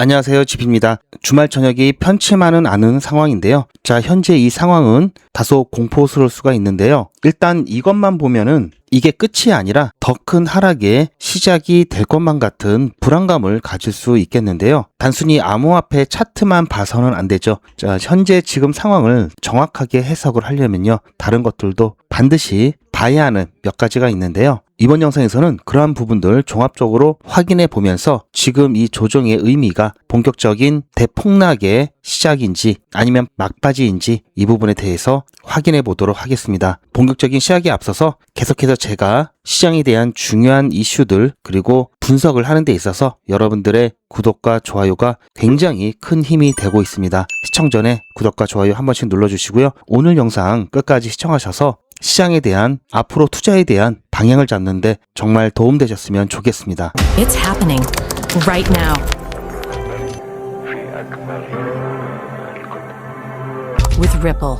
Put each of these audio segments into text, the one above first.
안녕하세요, 지피입니다. 주말 저녁이 편치만은 않은 상황인데요. 자, 현재 이 상황은 다소 공포스러울 수가 있는데요. 일단 이것만 보면은 이게 끝이 아니라 더 큰 하락의 시작이 될 것만 같은 불안감을 가질 수 있겠는데요. 단순히 암호화폐 차트만 봐서는 안 되죠. 자, 현재 지금 상황을 정확하게 해석을 하려면요. 다른 것들도 반드시 봐야 하는 몇 가지가 있는데요. 이번 영상에서는 그러한 부분들 종합적으로 확인해 보면서 지금 이 조정의 의미가 본격적인 대폭락의 시작인지 아니면 막바지인지 이 부분에 대해서 확인해 보도록 하겠습니다. 본격적인 시작에 앞서서 계속해서 제가 시장에 대한 중요한 이슈들 그리고 분석을 하는 데 있어서 여러분들의 구독과 좋아요가 굉장히 큰 힘이 되고 있습니다. 시청 전에 구독과 좋아요 한 번씩 눌러주시고요. 오늘 영상 끝까지 시청하셔서 시장에 대한 앞으로 투자에 대한 방향을 잡는데 정말 도움되셨으면 좋겠습니다. It's happening right now. With Ripple.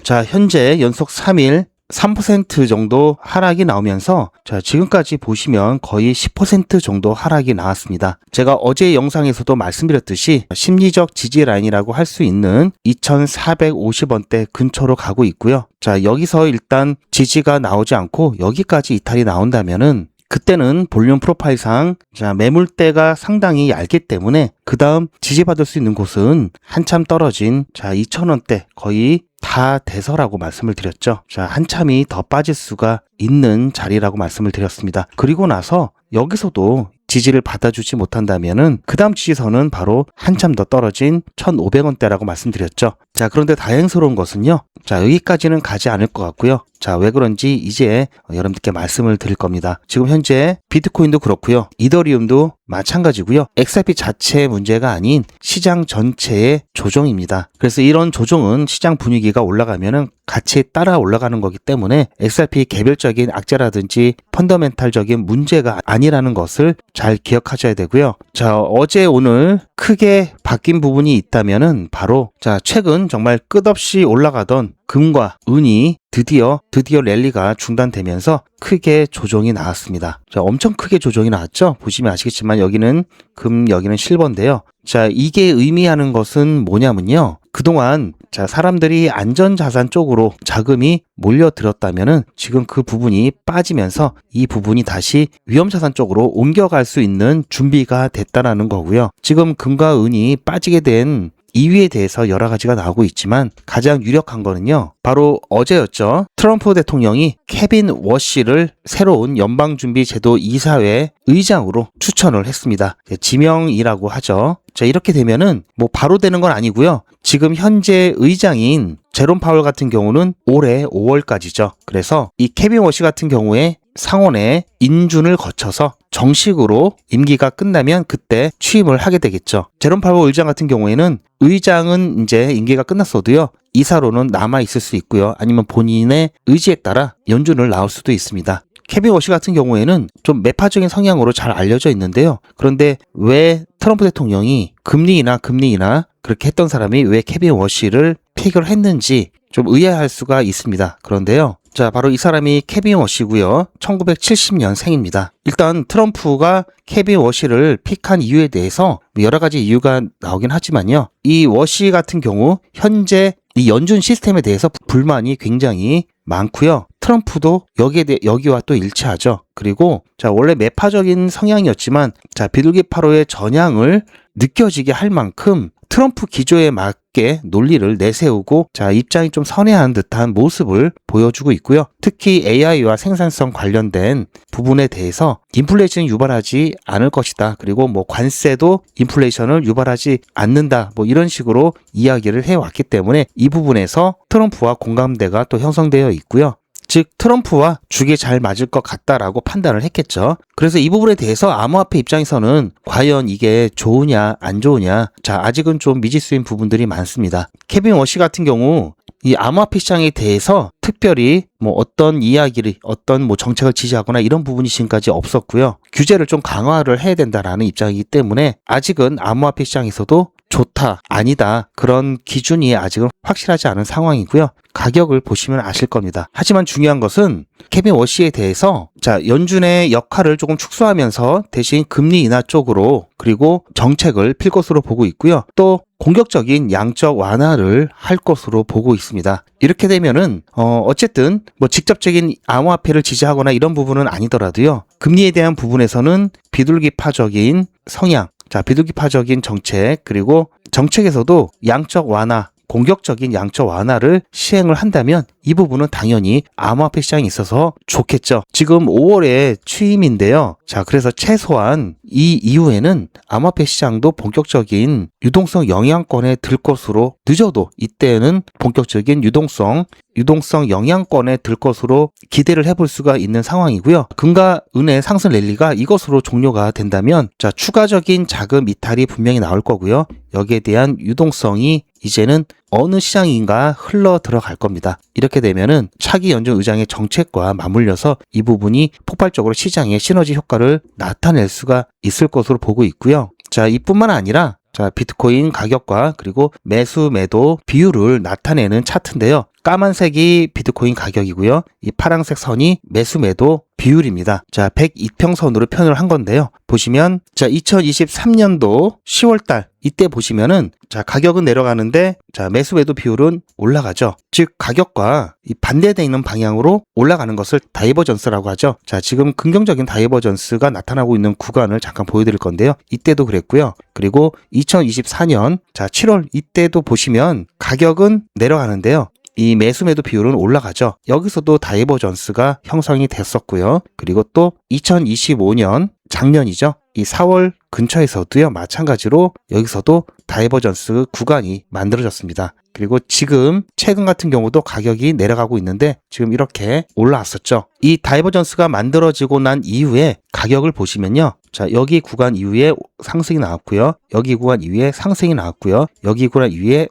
자, 현재 연속 3일 3% 정도 하락이 나오면서 자, 지금까지 보시면 거의 10% 정도 하락이 나왔습니다. 제가 어제 영상에서도 말씀드렸듯이 심리적 지지 라인이라고 할 수 있는 2,450원대 근처로 가고 있고요. 자, 여기서 일단 지지가 나오지 않고 여기까지 이탈이 나온다면은 그때는 볼륨 프로파일상 자, 매물대가 상당히 얇기 때문에 그 다음 지지받을 수 있는 곳은 한참 떨어진 자, 2,000원대 거의 다 돼서라고 말씀을 드렸죠. 자, 한참이 더 빠질 수가 있는 자리라고 말씀을 드렸습니다. 그리고 나서 여기서도 지지를 받아주지 못한다면은 그 다음 지지선은 바로 한참 더 떨어진 1,500원대라고 말씀드렸죠. 자, 그런데 다행스러운 것은요. 자, 여기까지는 가지 않을 것 같고요. 자, 왜 그런지 이제 여러분들께 말씀을 드릴 겁니다. 지금 현재 비트코인도 그렇고요. 이더리움도 마찬가지고요. XRP 자체의 문제가 아닌 시장 전체의 조정입니다. 그래서 이런 조정은 시장 분위기가 올라가면은 같이 따라 올라가는 거기 때문에 XRP 개별적인 악재라든지 펀더멘탈적인 문제가 아니라는 것을 잘 기억하셔야 되고요. 자, 어제 오늘 크게 바뀐 부분이 있다면은 바로 자, 최근 정말 끝없이 올라가던 금과 은이 드디어 랠리가 중단되면서 크게 조정이 나왔습니다. 자, 엄청 크게 조정이 나왔죠? 보시면 아시겠지만 여기는 금, 여기는 실버인데요. 자, 이게 의미하는 것은 뭐냐면요. 그동안 자, 사람들이 안전자산 쪽으로 자금이 몰려들었다면은 지금 그 부분이 빠지면서 이 부분이 다시 위험자산 쪽으로 옮겨갈 수 있는 준비가 됐다라는 거고요. 지금 금과 은이 빠지게 된 이유에 대해서 여러 가지가 나오고 있지만 가장 유력한 거는요. 바로 어제였죠. 트럼프 대통령이 케빈 워시를 새로운 연방준비제도 이사회 의장으로 추천을 했습니다. 지명이라고 하죠. 자, 이렇게 되면은 뭐 바로 되는 건 아니고요. 지금 현재 의장인 제롬 파월 같은 경우는 올해 5월까지죠. 그래서 이 케빈 워시 같은 경우에 상원의 인준을 거쳐서 정식으로 임기가 끝나면 그때 취임을 하게 되겠죠. 제롬 파월 의장 같은 경우에는 의장은 이제 임기가 끝났어도요. 이사로는 남아 있을 수 있고요. 아니면 본인의 의지에 따라 연준을 나올 수도 있습니다. 케빈 워시 같은 경우에는 좀 매파적인 성향으로 잘 알려져 있는데요. 그런데 왜 트럼프 대통령이 금리 인하 그렇게 했던 사람이 왜 케빈 워시를 픽을 했는지 좀 의아할 수가 있습니다. 그런데요. 자, 바로 이 사람이 케빈 워시고요. 1970년생입니다. 일단 트럼프가 케빈 워시를 픽한 이유에 대해서 여러 가지 이유가 나오긴 하지만요. 이 워시 같은 경우 현재 이 연준 시스템에 대해서 불만이 굉장히 많고요. 트럼프도 여기와 또 일치하죠. 그리고 자, 원래 매파적인 성향이었지만 자, 비둘기 파로의 전향을 느껴지게 할 만큼 트럼프 기조에 맞게 논리를 내세우고 자, 입장이 좀 선회한 듯한 모습을 보여주고 있고요. 특히 AI와 생산성 관련된 부분에 대해서 인플레이션을 유발하지 않을 것이다. 그리고 뭐 관세도 인플레이션을 유발하지 않는다. 뭐 이런 식으로 이야기를 해왔기 때문에 이 부분에서 트럼프와 공감대가 또 형성되어 있고요. 즉 트럼프와 죽이 잘 맞을 것 같다라고 판단을 했겠죠. 그래서 이 부분에 대해서 암호화폐 입장에서는 과연 이게 좋으냐 안 좋으냐 자, 아직은 좀 미지수인 부분들이 많습니다. 케빈 워시 같은 경우 이 암호화폐 시장에 대해서 특별히 뭐 어떤 이야기를 어떤 뭐 정책을 지지하거나 이런 부분이 지금까지 없었고요. 규제를 좀 강화를 해야 된다라는 입장이기 때문에 아직은 암호화폐 시장에서도 좋다, 아니다, 그런 기준이 아직은 확실하지 않은 상황이고요. 가격을 보시면 아실 겁니다. 하지만 중요한 것은 케빈 워시에 대해서 연준의 역할을 조금 축소하면서 대신 금리 인하 쪽으로 그리고 정책을 필 것으로 보고 있고요. 또 공격적인 양적 완화를 할 것으로 보고 있습니다. 이렇게 되면은 어쨌든 뭐 직접적인 암호화폐를 지지하거나 이런 부분은 아니더라도요. 금리에 대한 부분에서는 비둘기파적인 성향, 비둘기파적인 정책, 그리고 정책에서도 양적 완화, 공격적인 양적 완화를 시행을 한다면 이 부분은 당연히 암호화폐 시장에 있어서 좋겠죠. 지금 5월에 취임인데요. 그래서 최소한 이 이후에는 암호화폐 시장도 본격적인 유동성 영향권에 들 것으로, 늦어도 이때는 본격적인 유동성 영향권에 들 것으로 기대를 해볼 수가 있는 상황이고요. 금과 은의 상승 랠리가 이것으로 종료가 된다면 추가적인 자금 이탈이 분명히 나올 거고요. 여기에 대한 유동성이 이제는 어느 시장인가 흘러 들어갈 겁니다. 이렇게 되면은 차기 연준 의장의 정책과 맞물려서 이 부분이 폭발적으로 시장에 시너지 효과를 나타낼 수가 있을 것으로 보고 있고요. 이뿐만 아니라 비트코인 가격과 그리고 매수 매도 비율을 나타내는 차트인데요. 까만색이 비트코인 가격이고요. 이 파란색 선이 매수 매도 비율입니다. 102평선으로 표현을 한 건데요. 보시면 2023년도 10월달 이때 보시면은 가격은 내려가는데 매수 매도 비율은 올라가죠. 즉 가격과 이 반대되어 있는 방향으로 올라가는 것을 다이버전스라고 하죠. 지금 긍정적인 다이버전스가 나타나고 있는 구간을 잠깐 보여드릴 건데요. 이때도 그랬고요. 그리고 2024년 7월 이때도 보시면 가격은 내려가는데요. 이 매수 매도 비율은 올라가죠. 여기서도 다이버전스가 형성이 됐었고요. 그리고 또 2025년 작년이죠. 이 4월 근처에서도요. 마찬가지로 여기서도 다이버전스 구간이 만들어졌습니다. 그리고 지금 최근 같은 경우도 가격이 내려가고 있는데 지금 이렇게 올라왔었죠. 이 다이버전스가 만들어지고 난 이후에 가격을 보시면요. 여기 구간 이후에 상승이 나왔고요. 여기 구간 이후에 상승이 나왔고요. 여기 구간 이후에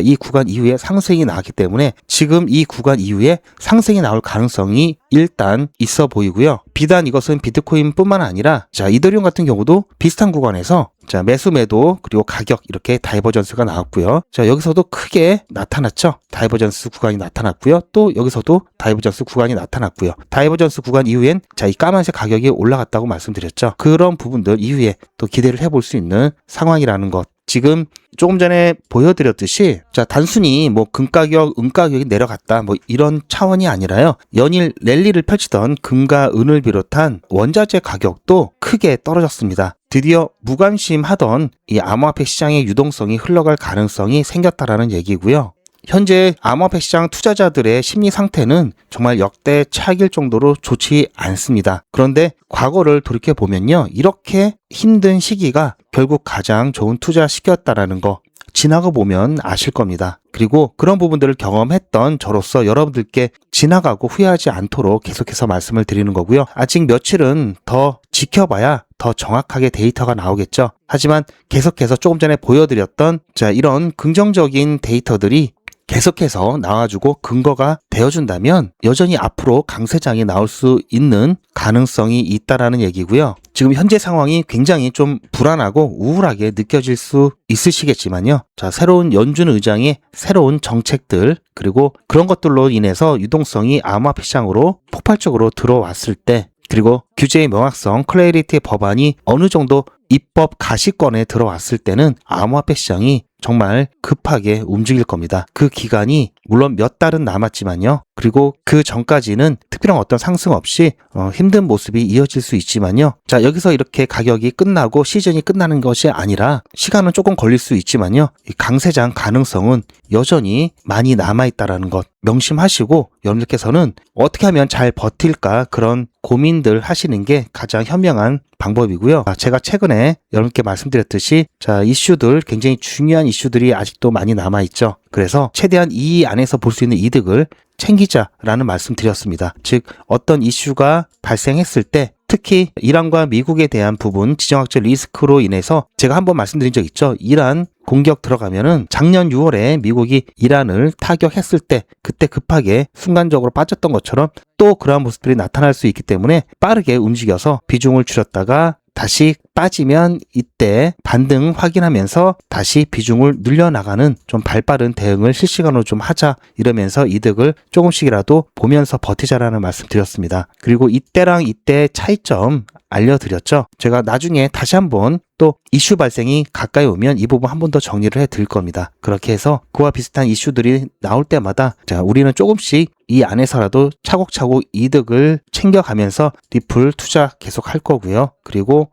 이 구간 이후에 상승이 나왔기 때문에 지금 이 구간 이후에 상승이 나올 가능성이 일단 있어 보이고요. 비단 이것은 비트코인뿐만 아니라 이더리움 같은 경우도 비슷한 구간에서 매수 매도 그리고 가격 이렇게 다이버전스가 나왔고요. 여기서도 크게 나타났죠. 다이버전스 구간이 나타났고요. 또 여기서도 다이버전스 구간이 나타났고요. 다이버전스 구간 이후엔 이 까만색 가격이 올라갔다고 말씀드렸죠. 그런 부분들 이후에 또 기대를 해볼 수 있는 상황이라는 것. 지금 조금 전에 보여드렸듯이 단순히 뭐 금가격, 은가격이 내려갔다 뭐 이런 차원이 아니라요. 연일 랠리를 펼치던 금과 은을 비롯한 원자재 가격도 크게 떨어졌습니다. 드디어 무관심하던 이 암호화폐 시장의 유동성이 흘러갈 가능성이 생겼다라는 얘기고요. 현재 암호화폐 시장 투자자들의 심리 상태는 정말 역대 최악일 정도로 좋지 않습니다. 그런데 과거를 돌이켜보면요. 이렇게 힘든 시기가 결국 가장 좋은 투자 시기였다라는 거 지나가 보면 아실 겁니다. 그리고 그런 부분들을 경험했던 저로서 여러분들께 지나가고 후회하지 않도록 계속해서 말씀을 드리는 거고요. 아직 며칠은 더 지켜봐야 더 정확하게 데이터가 나오겠죠. 하지만 계속해서 조금 전에 보여드렸던 이런 긍정적인 데이터들이 계속해서 나와주고 근거가 되어준다면 여전히 앞으로 강세장이 나올 수 있는 가능성이 있다라는 얘기고요. 지금 현재 상황이 굉장히 좀 불안하고 우울하게 느껴질 수 있으시겠지만요. 새로운 연준 의장의 새로운 정책들 그리고 그런 것들로 인해서 유동성이 암호화폐 시장으로 폭발적으로 들어왔을 때 그리고 규제의 명확성, 클래리티 법안이 어느 정도 입법 가시권에 들어왔을 때는 암호화폐 시장이 정말 급하게 움직일 겁니다. 그 기간이 물론 몇 달은 남았지만요. 그리고 그 전까지는 특별한 어떤 상승 없이 힘든 모습이 이어질 수 있지만요. 여기서 이렇게 가격이 끝나고 시즌이 끝나는 것이 아니라 시간은 조금 걸릴 수 있지만요. 이 강세장 가능성은 여전히 많이 남아있다라는 것 명심하시고 여러분들께서는 어떻게 하면 잘 버틸까 그런 고민들 하시는 게 가장 현명한 방법이고요. 제가 최근에 여러분께 말씀드렸듯이 이슈들 굉장히 중요한 이슈들이 아직도 많이 남아있죠. 그래서 최대한 이 안에서 볼 수 있는 이득을 챙기자라는 말씀 드렸습니다. 즉 어떤 이슈가 발생했을 때 특히 이란과 미국에 대한 부분 지정학적 리스크로 인해서 제가 한번 말씀드린 적 있죠. 이란 공격 들어가면은 작년 6월에 미국이 이란을 타격했을 때 그때 급하게 순간적으로 빠졌던 것처럼 또 그러한 모습들이 나타날 수 있기 때문에 빠르게 움직여서 비중을 줄였다가 다시 빠지면 이때 반등 확인하면서 다시 비중을 늘려나가는 좀 발빠른 대응을 실시간으로 좀 하자, 이러면서 이득을 조금씩이라도 보면서 버티자라는 말씀 드렸습니다. 그리고 이때랑 이때 차이점 알려드렸죠. 제가 나중에 다시 한번 또 이슈 발생이 가까이 오면 이 부분 한 번 더 정리를 해 드릴 겁니다. 그렇게 해서 그와 비슷한 이슈들이 나올 때마다 자, 우리는 조금씩 이 안에서라도 차곡차곡 이득을 챙겨가면서 리플 투자 계속 할 거고요. 그리고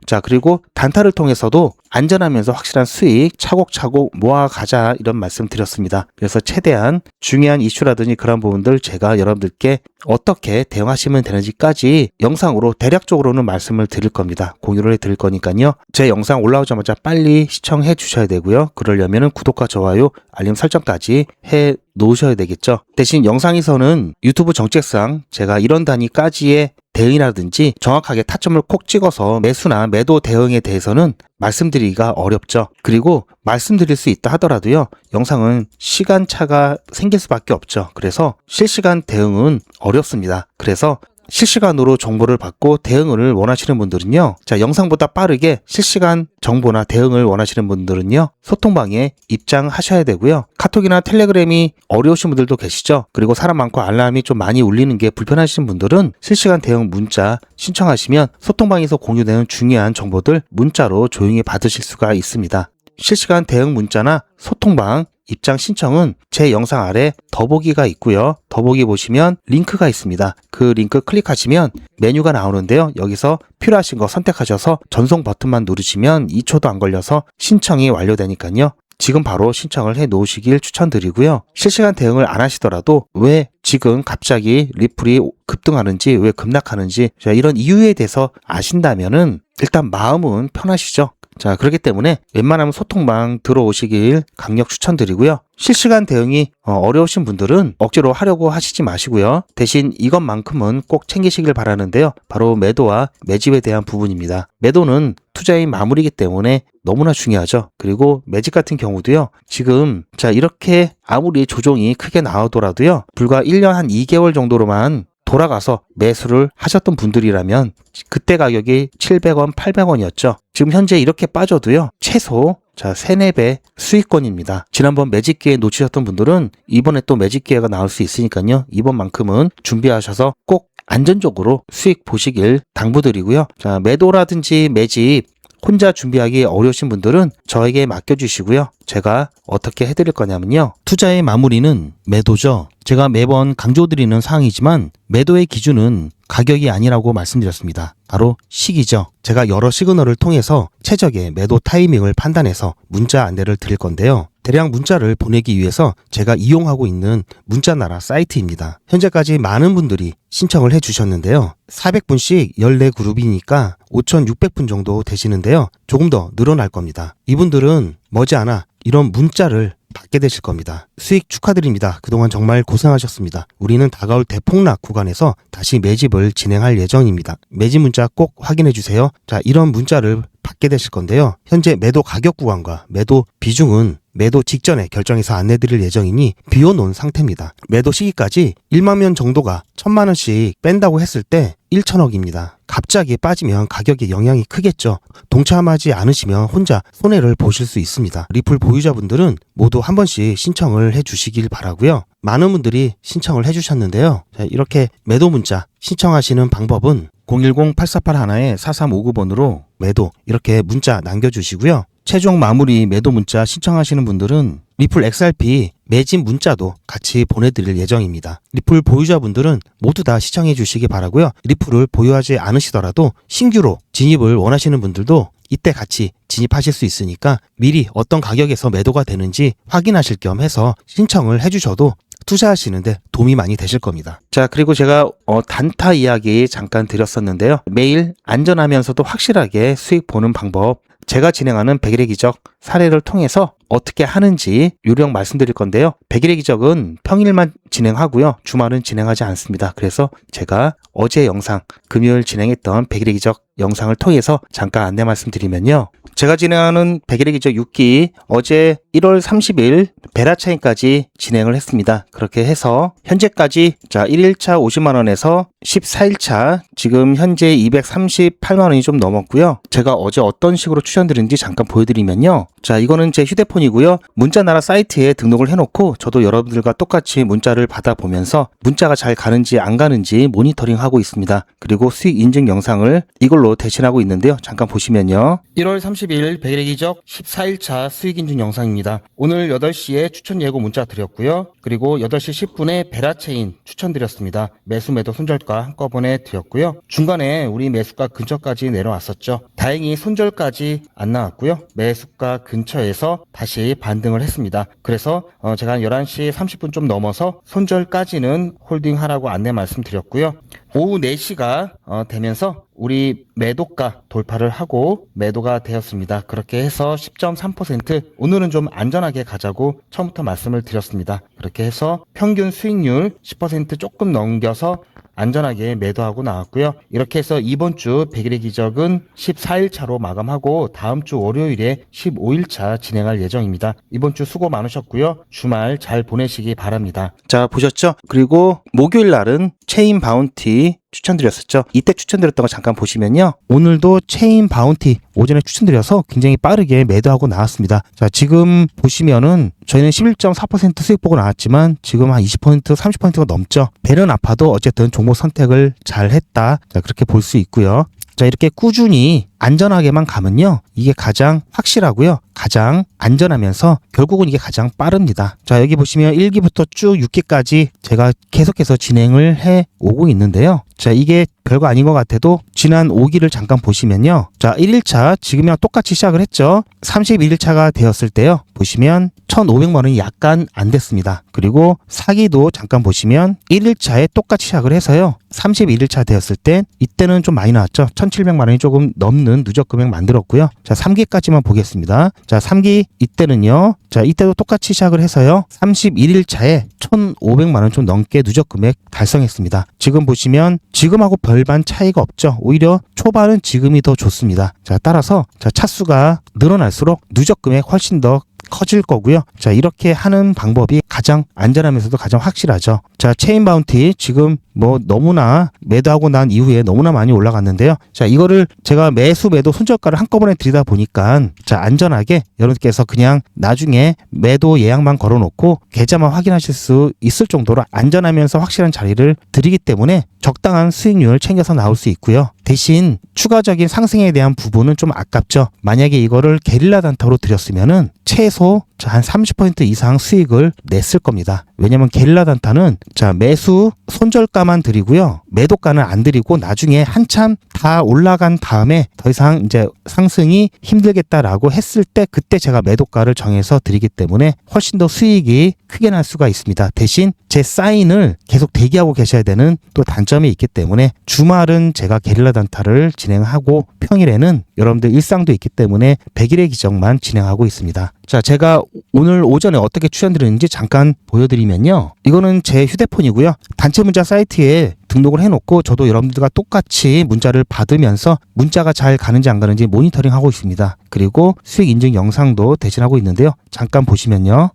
단타를 통해서도 안전하면서 확실한 수익 차곡차곡 모아가자, 이런 말씀 드렸습니다. 그래서 최대한 중요한 이슈라든지 그런 부분들 제가 여러분들께 어떻게 대응하시면 되는지까지 영상으로 대략적으로는 말씀을 드릴 겁니다. 공유를 해 드릴 거니까요. 제 영상 올라오자마자 빨리 시청해 주셔야 되고요. 그러려면 구독과 좋아요, 알림 설정까지 해 놓으셔야 되겠죠. 대신 영상에서는 유튜브 정책상 제가 이런 단위까지의 대응이라든지 정확하게 타점을 콕 찍어서 매수나 매도 대응에 대해서는 말씀드리기가 어렵죠. 그리고 말씀드릴 수 있다 하더라도요, 영상은 시간차가 생길 수밖에 없죠. 그래서 실시간 대응은 어렵습니다. 그래서 실시간으로 정보를 받고 대응을 원하시는 분들은요, 자, 영상보다 빠르게 실시간 정보나 대응을 원하시는 분들은요, 소통방에 입장하셔야 되고요. 카톡이나 텔레그램이 어려우신 분들도 계시죠. 그리고 사람 많고 알람이 좀 많이 울리는 게 불편하신 분들은 실시간 대응 문자 신청하시면 소통방에서 공유되는 중요한 정보들 문자로 조용히 받으실 수가 있습니다. 실시간 대응 문자나 소통방 입장 신청은 제 영상 아래 더보기가 있고요. 더보기 보시면 링크가 있습니다. 그 링크 클릭하시면 메뉴가 나오는데요. 여기서 필요하신 거 선택하셔서 전송 버튼만 누르시면 2초도 안 걸려서 신청이 완료되니까요. 지금 바로 신청을 해 놓으시길 추천드리고요. 실시간 대응을 안 하시더라도 왜 지금 갑자기 리플이 급등하는지, 왜 급락하는지, 자, 이런 이유에 대해서 아신다면은 일단 마음은 편하시죠. 자, 그렇기 때문에 웬만하면 소통방 들어오시길 강력 추천드리고요. 실시간 대응이 어려우신 분들은 억지로 하려고 하시지 마시고요. 대신 이것만큼은 꼭 챙기시길 바라는데요. 바로 매도와 매집에 대한 부분입니다. 매도는 투자의 마무리이기 때문에 너무나 중요하죠. 그리고 매집 같은 경우도요. 지금 자, 이렇게 아무리 조정이 크게 나오더라도요. 불과 1년 한 2개월 정도로만 돌아가서 매수를 하셨던 분들이라면 그때 가격이 700원, 800원이었죠. 지금 현재 이렇게 빠져도요. 최소 3, 4배 수익권입니다. 지난번 매집 기회 놓치셨던 분들은 이번에 또 매집 기회가 나올 수 있으니까요. 이번만큼은 준비하셔서 꼭 안전적으로 수익 보시길 당부드리고요. 자, 매도라든지 매집 혼자 준비하기 어려우신 분들은 저에게 맡겨주시고요. 제가 어떻게 해드릴 거냐면요. 투자의 마무리는 매도죠. 제가 매번 강조드리는 사항이지만 매도의 기준은 가격이 아니라고 말씀드렸습니다. 바로 시기죠. 제가 여러 시그널을 통해서 최적의 매도 타이밍을 판단해서 문자 안내를 드릴 건데요. 대량 문자를 보내기 위해서 제가 이용하고 있는 문자나라 사이트입니다. 현재까지 많은 분들이 신청을 해주셨는데요. 400분씩 14그룹이니까 5,600분 정도 되시는데요. 조금 더 늘어날 겁니다. 이분들은 머지않아 이런 문자를 받게 되실 겁니다. 수익 축하드립니다. 그동안 정말 고생하셨습니다. 우리는 다가올 대폭락 구간에서 다시 매집을 진행할 예정입니다. 매집 문자 꼭 확인해 주세요. 자, 이런 문자를 받게 되실 건데요. 현재 매도 가격 구간과 매도 비중은 매도 직전에 결정해서 안내드릴 예정이니 비워놓은 상태입니다. 매도 시기까지 1만 명 정도가 1,000만 원씩 뺀다고 했을 때 1,000억입니다. 갑자기 빠지면 가격에 영향이 크겠죠. 동참하지 않으시면 혼자 손해를 보실 수 있습니다. 리플 보유자분들은 모두 한 번씩 신청을 해주시길 바라고요. 많은 분들이 신청을 해주셨는데요. 자, 이렇게 매도 문자 신청하시는 방법은 010-8481-4359번으로 매도 이렇게 문자 남겨주시고요. 최종 마무리 매도 문자 신청하시는 분들은 리플 XRP 매집 문자도 같이 보내드릴 예정입니다. 리플 보유자분들은 모두 다 시청해 주시기 바라고요. 리플을 보유하지 않으시더라도 신규로 진입을 원하시는 분들도 이때 같이 진입하실 수 있으니까 미리 어떤 가격에서 매도가 되는지 확인하실 겸 해서 신청을 해주셔도 투자하시는데 도움이 많이 되실 겁니다. 자, 그리고 제가 단타 이야기 잠깐 드렸었는데요. 매일 안전하면서도 확실하게 수익 보는 방법, 제가 진행하는 100일의 기적 사례를 통해서 어떻게 하는지 요령 말씀드릴 건데요. 100일의 기적은 평일만 진행하고요. 주말은 진행하지 않습니다. 그래서 제가 어제 영상 금요일 진행했던 100일의 기적 영상을 통해서 잠깐 안내 말씀드리면요. 제가 진행하는 백일의 기적 6기 어제 1월 30일 베라차인까지 진행을 했습니다. 그렇게 해서 현재까지 1일차 50만원에서 14일차 지금 현재 238만원이 좀 넘었고요. 제가 어제 어떤 식으로 추천드렸는지 잠깐 보여드리면요. 이거는 제 휴대폰이고요. 문자나라 사이트에 등록을 해놓고 저도 여러분들과 똑같이 문자를 받아보면서 문자가 잘 가는지 안 가는지 모니터링하고 있습니다. 그리고 수익 인증 영상을 이걸로 대신하고 있는데요. 잠깐 보시면요. 1월 30일 백일의 기적 14일차 수익 인증 영상입니다. 오늘 8시에 추천 예고 문자 드렸고요. 그리고 8시 10분에 베라체인 추천드렸습니다. 매수 매도 손절가 한꺼번에 드렸고요. 중간에 우리 매수가 근처까지 내려왔었죠. 다행히 손절까지 안 나왔고요. 매수가 근처에서 다시 반등을 했습니다. 그래서 제가 한 11시 30분 좀 넘어서 손절까지는 홀딩하라고 안내 말씀드렸고요. 오후 4시가 되면서 우리 매도가 돌파를 하고 매도가 되었습니다. 그렇게 해서 10.3% 오늘은 좀 안전하게 가자고 처음부터 말씀을 드렸습니다. 그렇게 해서 평균 수익률 10% 조금 넘겨서 안전하게 매도하고 나왔고요. 이렇게 해서 이번 주 백일의 기적은 14일차로 마감하고 다음 주 월요일에 15일차 진행할 예정입니다. 이번 주 수고 많으셨고요. 주말 잘 보내시기 바랍니다. 보셨죠? 그리고 목요일 날은 체인 바운티 추천드렸었죠. 이때 추천드렸던 거 잠깐 보시면요. 오늘도 체인 바운티 오전에 추천드려서 굉장히 빠르게 매도하고 나왔습니다. 지금 보시면은 저희는 11.4% 수익 보고 나왔지만 지금 한 20%, 30%가 넘죠. 배는 아파도 어쨌든 종목 선택을 잘 했다. 그렇게 볼 수 있고요. 이렇게 꾸준히 안전하게만 가면요. 이게 가장 확실하고요. 가장 안전하면서 결국은 이게 가장 빠릅니다. 여기 보시면 1기부터 쭉 6기까지 제가 계속해서 진행을 해 오고 있는데요. 이게 별거 아닌 것 같아도 지난 5기를 잠깐 보시면요. 1일차 지금이랑 똑같이 시작을 했죠. 31일차가 되었을 때요. 보시면 1,500만원이 약간 안 됐습니다. 그리고 4기도 잠깐 보시면 1일차에 똑같이 시작을 해서요. 31일차 되었을 때 이때는 좀 많이 나왔죠. 1,700만원이 조금 넘는 누적 금액 만들었고요. 3기까지만 보겠습니다. 3기 이때는요. 이때도 똑같이 시작을 해서요. 31일차에 1,500만원 좀 넘게 누적 금액 달성했습니다. 지금 보시면 지금하고 별반 차이가 없죠. 오히려 초반은 지금이 더 좋습니다. 따라서 차수가 늘어날수록 누적 금액 훨씬 더 커질 거고요. 이렇게 하는 방법이 가장 안전하면서도 가장 확실하죠. 체인 바운티 지금 너무나 매도하고 난 이후에 너무나 많이 올라갔는데요. 이거를 제가 매수 매도 손절가를 한꺼번에 드리다 보니까 안전하게 여러분께서 그냥 나중에 매도 예약만 걸어놓고 계좌만 확인하실 수 있을 정도로 안전하면서 확실한 자리를 드리기 때문에 적당한 수익률을 챙겨서 나올 수 있고요. 대신 추가적인 상승에 대한 부분은 좀 아깝죠. 만약에 이거를 게릴라 단타로 드렸으면은 최소 한 30% 이상 수익을 냈을 겁니다. 왜냐면 게릴라 단타는 매수 손절가만 드리고요. 매도가는 안 드리고 나중에 한참 다 올라간 다음에 더 이상 이제 상승이 힘들겠다라고 했을 때 그때 제가 매도가를 정해서 드리기 때문에 훨씬 더 수익이 크게 날 수가 있습니다. 대신 제 사인을 계속 대기하고 계셔야 되는 또 단점이 있기 때문에 주말은 제가 게릴라 단타를 진행하고 평일에는 여러분들 일상도 있기 때문에 백일의 기적만 진행하고 있습니다. 제가 오늘 오전에 어떻게 추천드렸는지 잠깐 보여드리면요. 이거는 제 휴대폰이고요. 단체 문자 사이트에 등록을 해놓고 저도 여러분들과 똑같이 문자를 받으면서 문자가 잘 가는지 안 가는지 모니터링하고 있습니다. 그리고 수익 인증 영상도 대신하고 있는데요. 잠깐 보시면요.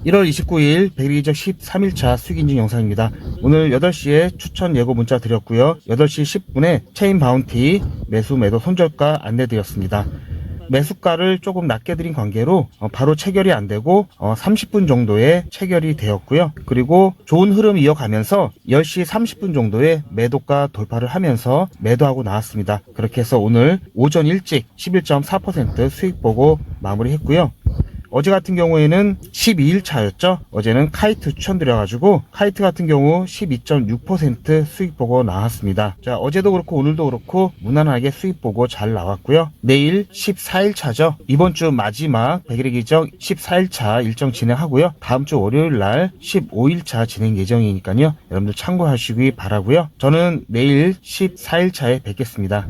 1월 29일 백일의 기적 13일차 수익 인증 영상입니다. 오늘 8시에 추천 예고 문자 드렸고요. 8시 10분에 체인 바운티 매수 매도 손절가 안내 드렸습니다. 매수가를 조금 낮게 드린 관계로 바로 체결이 안 되고 30분 정도에 체결이 되었고요. 그리고 좋은 흐름 이어가면서 10시 30분 정도에 매도가 돌파를 하면서 매도하고 나왔습니다. 그렇게 해서 오늘 오전 일찍 11.4% 수익 보고 마무리했고요. 어제 같은 경우에는 12일 차였죠. 어제는 카이트 추천드려가지고 카이트 같은 경우 12.6% 수익 보고 나왔습니다. 어제도 그렇고 오늘도 그렇고 무난하게 수익 보고 잘 나왔고요. 내일 14일 차죠. 이번 주 마지막 백일의 기적 14일 차 일정 진행하고요. 다음 주 월요일 날 15일 차 진행 예정이니까요. 여러분들 참고하시기 바라고요. 저는 내일 14일 차에 뵙겠습니다.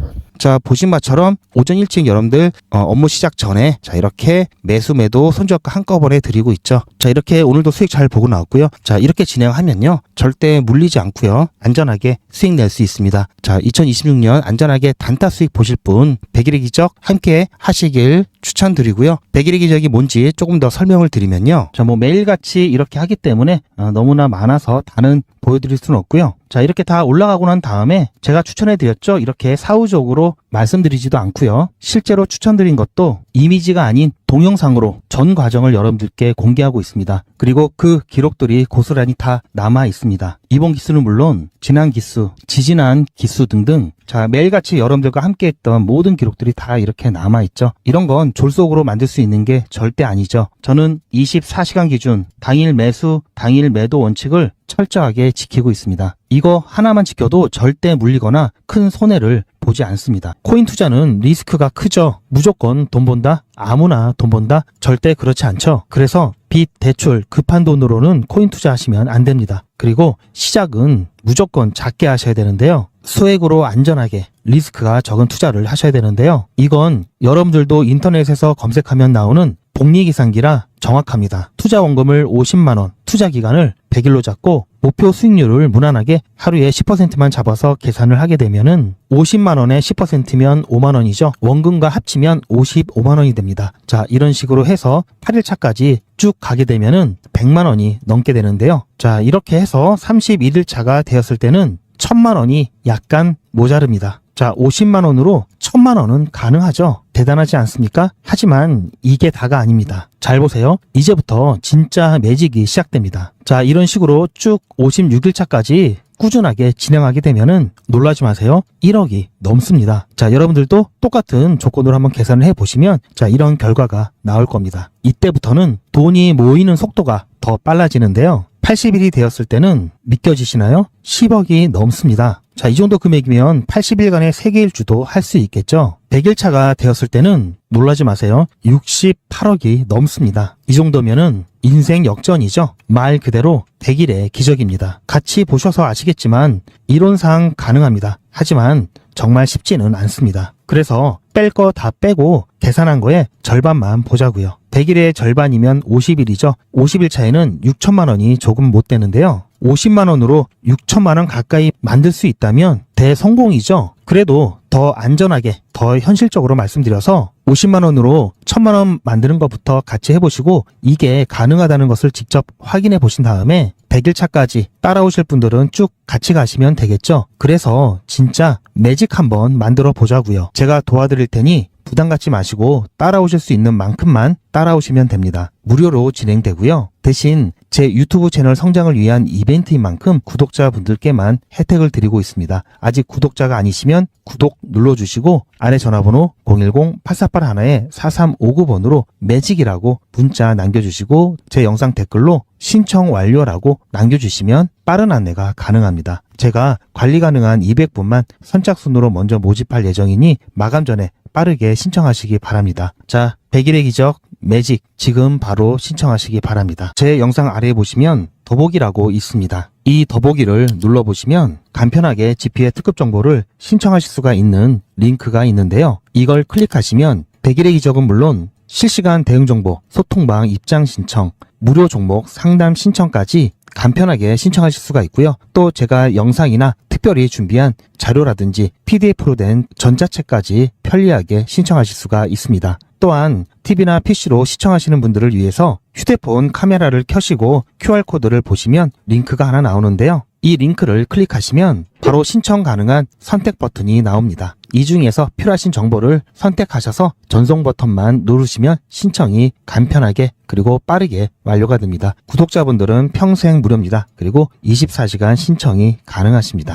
보신 바처럼 오전 일찍 여러분들 업무 시작 전에 이렇게 매수 매도 손절가 한꺼번에 드리고 있죠. 이렇게 오늘도 수익 잘 보고 나왔고요. 이렇게 진행하면요. 절대 물리지 않고요. 안전하게 수익 낼 수 있습니다. 자, 2026년 안전하게 단타 수익 보실 분 100일의 기적 함께 하시길 추천드리고요. 100일의 기적이 뭔지 조금 더 설명을 드리면요. 자, 뭐 매일같이 이렇게 하기 때문에 너무나 많아서 다는 보여드릴 수는 없고요. 자, 이렇게 다 올라가고 난 다음에 제가 추천해 드렸죠. 이렇게 사후적으로 말씀드리지도 않고요. 실제로 추천드린 것도 이미지가 아닌 동영상으로 전 과정을 여러분들께 공개하고 있습니다. 그리고 그 기록들이 고스란히 다 남아 있습니다. 이번 기수는 물론 지난 기수, 지지난 기수 등등 자, 매일같이 여러분들과 함께 했던 모든 기록들이 다 이렇게 남아 있죠. 이런 건 졸속으로 만들 수 있는 게 절대 아니죠. 저는 24시간 기준 당일 매수, 당일 매도 원칙을 철저하게 지키고 있습니다. 이거 하나만 지켜도 절대 물리거나 큰 손해를 보지 않습니다. 코인 투자는 리스크가 크죠. 무조건 돈 번다? 아무나 돈 번다? 절대 그렇지 않죠. 그래서 빚, 대출, 급한 돈으로는 코인 투자하시면 안 됩니다. 그리고 시작은 무조건 작게 하셔야 되는데요. 소액으로 안전하게 리스크가 적은 투자를 하셔야 되는데요. 이건 여러분들도 인터넷에서 검색하면 나오는 복리계산기라 정확합니다. 투자 원금을 50만원, 투자 기간을 100일로 잡고 목표 수익률을 무난하게 하루에 10%만 잡아서 계산을 하게 되면은 50만원에 10%면 5만원이죠. 원금과 합치면 55만원이 됩니다. 자, 이런 식으로 해서 8일차까지 쭉 가게 되면은 100만원이 넘게 되는데요. 자, 이렇게 해서 31일차가 되었을 때는 1000만원이 약간 모자릅니다. 자, 50만원으로 1000만원은 가능하죠. 대단하지 않습니까? 하지만 이게 다가 아닙니다. 잘 보세요. 이제부터 진짜 매직이 시작됩니다. 자, 이런 식으로 쭉 56일차까지 꾸준하게 진행하게 되면은 놀라지 마세요. 1억이 넘습니다. 자, 여러분들도 똑같은 조건으로 한번 계산을 해보시면 자, 이런 결과가 나올 겁니다. 이때부터는 돈이 모이는 속도가 더 빨라지는데요. 80일이 되었을 때는 믿겨지시나요? 10억이 넘습니다. 자, 이 정도 금액이면 80일간의 세계일주도 할 수 있겠죠? 100일차가 되었을 때는 놀라지 마세요. 68억이 넘습니다. 이 정도면은 인생 역전이죠. 말 그대로 100일의 기적입니다. 같이 보셔서 아시겠지만 이론상 가능합니다. 하지만 정말 쉽지는 않습니다. 그래서 뺄 거 다 빼고 계산한 거에 절반만 보자고요. 100일의 절반이면 50일이죠. 50일 차에는 6천만 원이 조금 못 되는데요. 50만 원으로 6천만 원 가까이 만들 수 있다면 대성공이죠. 그래도 더 안전하게, 더 현실적으로 말씀드려서 50만 원으로 1000만 원 만드는 것부터 같이 해보시고 이게 가능하다는 것을 직접 확인해 보신 다음에 100일 차까지 따라오실 분들은 쭉 같이 가시면 되겠죠. 그래서 진짜 매직 한번 만들어 보자고요. 제가 도와드릴 테니 부담 갖지 마시고 따라오실 수 있는 만큼만 따라오시면 됩니다. 무료로 진행되고요. 대신 제 유튜브 채널 성장을 위한 이벤트인 만큼 구독자분들께만 혜택을 드리고 있습니다. 아직 구독자가 아니시면 구독 눌러주시고 아래 전화번호 010-8481-4359번으로 매직이라고 문자 남겨주시고 제 영상 댓글로 신청 완료라고 남겨주시면 빠른 안내가 가능합니다. 제가 관리 가능한 200분만 선착순으로 먼저 모집할 예정이니 마감 전에 빠르게 신청하시기 바랍니다. 자, 100일의 기적 매직 지금 바로 신청하시기 바랍니다. 제 영상 아래에 보시면 더보기라고 있습니다. 이 더보기를 눌러보시면 간편하게 GP의 특급 정보를 신청하실 수가 있는 링크가 있는데요. 이걸 클릭하시면 100일의 기적은 물론 실시간 대응 정보, 소통방 입장 신청, 무료 종목 상담 신청까지 간편하게 신청하실 수가 있고요. 또 제가 영상이나 특별히 준비한 자료라든지 PDF로 된 전자책까지 편리하게 신청하실 수가 있습니다. 또한 TV나 PC로 시청하시는 분들을 위해서 휴대폰 카메라를 켜시고 QR코드를 보시면 링크가 하나 나오는데요. 이 링크를 클릭하시면 바로 신청 가능한 선택 버튼이 나옵니다. 이 중에서 필요하신 정보를 선택하셔서 전송 버튼만 누르시면 신청이 간편하게 그리고 빠르게 완료가 됩니다. 구독자분들은 평생 무료입니다. 그리고 24시간 신청이 가능하십니다.